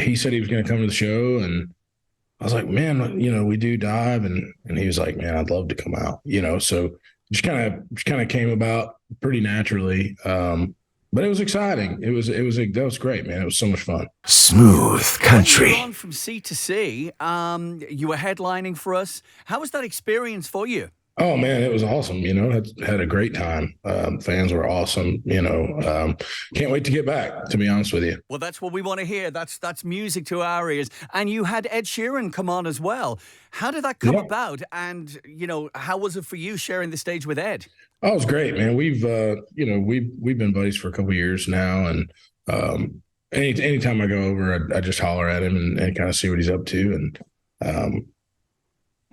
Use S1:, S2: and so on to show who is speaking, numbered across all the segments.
S1: he said he was going to come to the show, and I was like, man, we do dive, and he was like, man, I'd love to come out, so just kind of came about pretty naturally. But it was exciting. That was great, man. It was so much fun.
S2: Smooth
S3: When you were
S2: country.
S3: on from sea to sea, you were headlining for us. How was that experience for you?
S1: Oh man, it was awesome. Had a great time. Fans were awesome. Can't wait to get back. To be honest with you.
S3: Well, that's what we want to hear. That's music to our ears. And you had Ed Sheeran come on as well. How did that come
S1: Yeah.
S3: about? And how was it for you sharing the stage with Ed?
S1: Oh, it was great, man. We've been buddies for a couple of years now, and anytime I go over, I just holler at him and kind of see what he's up to. And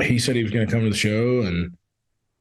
S1: he said he was going to come to the show, and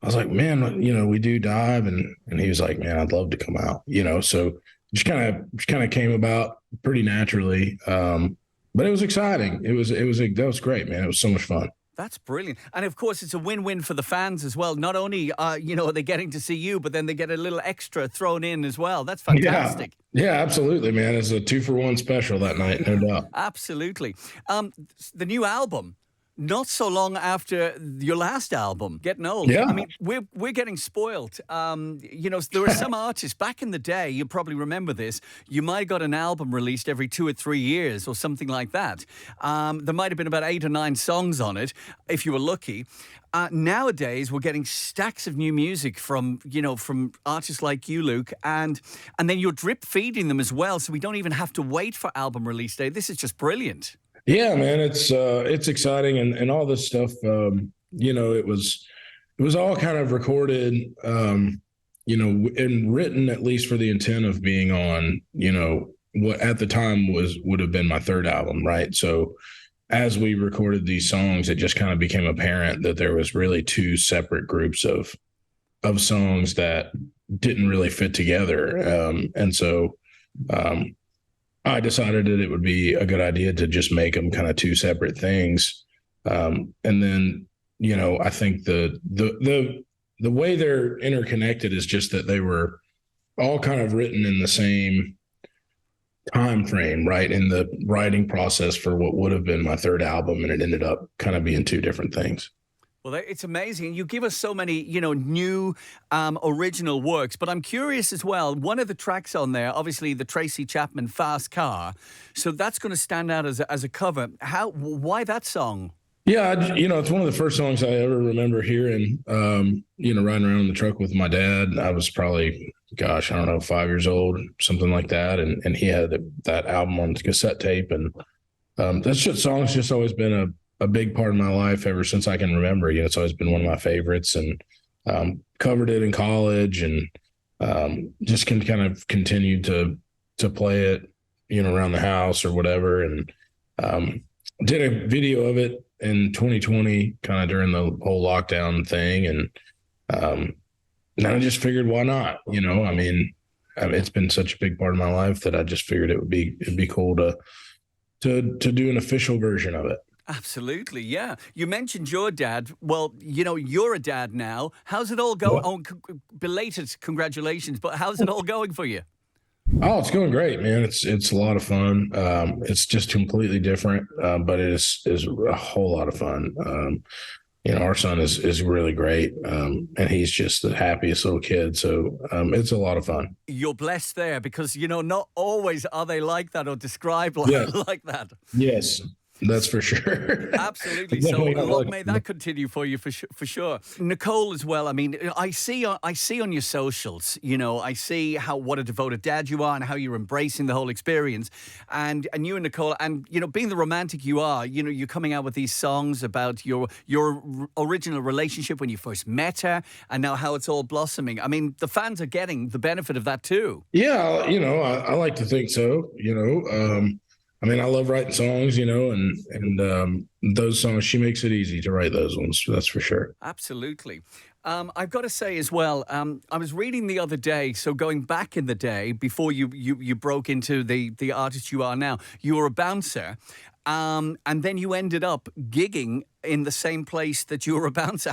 S1: I was like, man, we do dive, and he was like, man, I'd love to come out, so just kind of came about pretty naturally. But it was exciting. That was great, man. It was so much fun.
S3: That's brilliant. And of course, it's a win-win for the fans as well. Not only, are they getting to see you, but then they get a little extra thrown in as well. That's fantastic.
S1: Yeah, absolutely, man. It's a 2-for-1 special that night, no doubt.
S3: Absolutely. The new album, not so long after your last album, Getting Old.
S1: Yeah.
S3: I mean, we're getting spoiled. There were some artists back in the day, you probably remember this, you might have got an album released every 2 or 3 years or something like that. There might have been about 8 or 9 songs on it, if you were lucky. Nowadays, we're getting stacks of new music from artists like you, Luke, and then you're drip feeding them as well, so we don't even have to wait for album release day. This is just brilliant.
S1: Yeah, man, it's exciting, and all this stuff. It was all kind of recorded, and written at least for the intent of being on, what at the time would have been my third album, right? So as we recorded these songs, it just kind of became apparent that there was really two separate groups of songs that didn't really fit together, and so. I decided that it would be a good idea to just make them kind of two separate things. And then, I think the way they're interconnected is just that they were all kind of written in the same time frame, right? In the writing process for what would have been my third album. And it ended up kind of being two different things.
S3: Well, it's amazing. You give us so many, new original works. But I'm curious as well, one of the tracks on there, obviously the Tracy Chapman Fast Car. So that's going to stand out as a cover. Why that song?
S1: Yeah, it's one of the first songs I ever remember hearing, riding around in the truck with my dad. I was probably, gosh, I don't know, 5 years old, something like that. And he had that album on cassette tape. And song's just always been a big part of my life ever since I can remember. It's always been one of my favorites, and covered it in college, and just can kind of continue to play it, around the house or whatever. And did a video of it in 2020, kind of during the whole lockdown thing. And then I just figured, why not? It's been such a big part of my life that I just figured it'd be cool to do an official version of it.
S3: Absolutely, yeah. You mentioned your dad. Well, you're a dad now. How's it all going? Oh, belated congratulations, but how's it all going for you?
S1: Oh, it's going great, man. It's a lot of fun. It's just completely different, but it is a whole lot of fun. Our son is really great, and he's just the happiest little kid. So it's a lot of fun.
S3: You're blessed there because, not always are they like that or described like that.
S1: Yes. That's for sure.
S3: Absolutely. So long may that continue for you for sure. Nicole as well. I mean, I see on your socials, I see what a devoted dad you are and how you're embracing the whole experience. And you and Nicole, and being the romantic you are, you're coming out with these songs about your original relationship when you first met her, and now how it's all blossoming. I mean, the fans are getting the benefit of that too.
S1: Yeah, I like to think so. I love writing songs, and those songs, she makes it easy to write those ones. That's for sure.
S3: Absolutely. I've got to say as well, I was reading the other day, so going back in the day, before you broke into the artist you are now, you were a bouncer, and then you ended up gigging in the same place that you were a bouncer.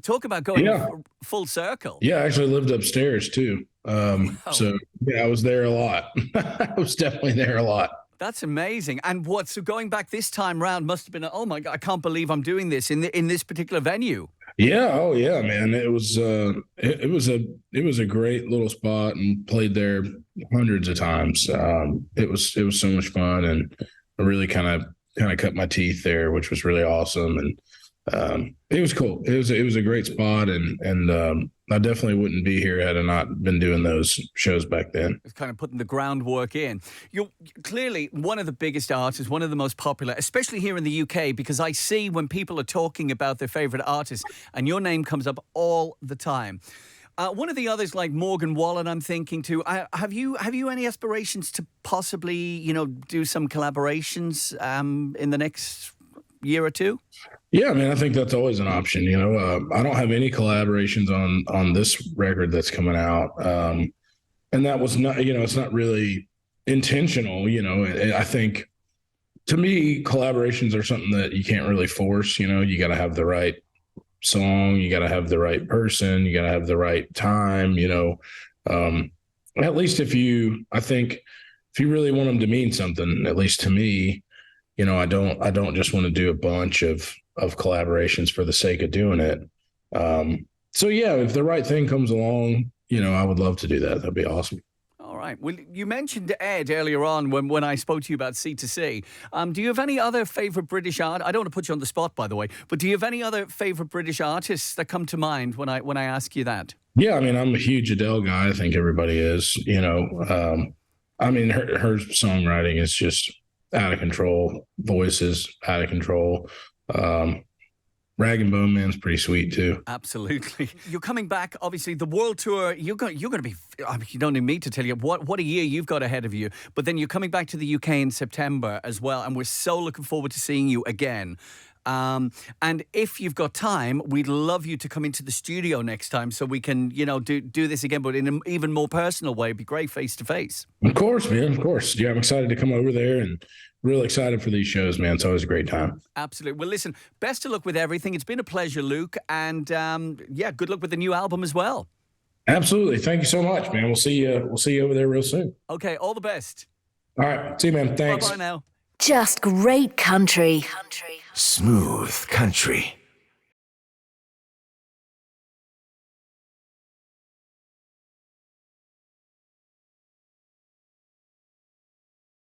S3: Talk about going full circle.
S1: Yeah, I actually lived upstairs too. Wow. So, yeah, I was there a lot. I was definitely there a lot.
S3: That's amazing. And what? So going back this time round must have been. Oh my God! I can't believe I'm doing this in this particular venue.
S1: Yeah, oh yeah, man. It was a great little spot and played there hundreds of times. It was so much fun and I really kind of cut my teeth there, which was really awesome. And it was cool. It was a great spot and I definitely wouldn't be here had I not been doing those shows back then.
S3: It's kind of putting the groundwork in. You're clearly one of the biggest artists, one of the most popular, especially here in the UK, because I see when people are talking about their favorite artists, and your name comes up all the time. One of the others, like Morgan Wallen, I'm thinking too. Have you any aspirations to possibly, do some collaborations in the next year or two?
S1: Yeah, I mean, I think that's always an option. I don't have any collaborations on this record that's coming out, and that was not, it's not really intentional. I think to me, collaborations are something that you can't really force. You got to have the right song, you got to have the right person, you got to have the right time. At least I think if you really want them to mean something, at least to me, I don't just want to do a bunch of collaborations for the sake of doing it. So yeah, if the right thing comes along, I would love to do that. That'd be awesome.
S3: All right. Well, you mentioned Ed earlier on when I spoke to you about C2C. Do you have any other favourite British art? I don't want to put you on the spot, by the way, but do you have any other favourite British artists that come to mind when I ask you that?
S1: Yeah, I mean, I'm a huge Adele guy. I think everybody is. I mean, her songwriting is just out of control. Voices out of control. Rag and Bone Man's pretty sweet too.
S3: Absolutely. You're coming back, obviously, the world tour. You're going to be, I mean, you don't need me to tell you what a year you've got ahead of you. But then you're coming back to the UK in September as well. And we're so looking forward to seeing you again. And if you've got time, we'd love you to come into the studio next time so we can, do this again, but in an even more personal way. It'd be great face to face.
S1: Of course, man. Of course. Yeah, I'm excited to come over there and really excited for these shows, man. It's always a great time.
S3: Absolutely. Well, listen, best of luck with everything. It's been a pleasure, Luke. And good luck with the new album as well.
S1: Absolutely. Thank you so much, man. We'll see you. We'll see you over there real soon.
S3: Okay. All the best.
S1: All right. See you, man. Thanks.
S3: Bye-bye now.
S2: Just great country.
S4: Smooth country.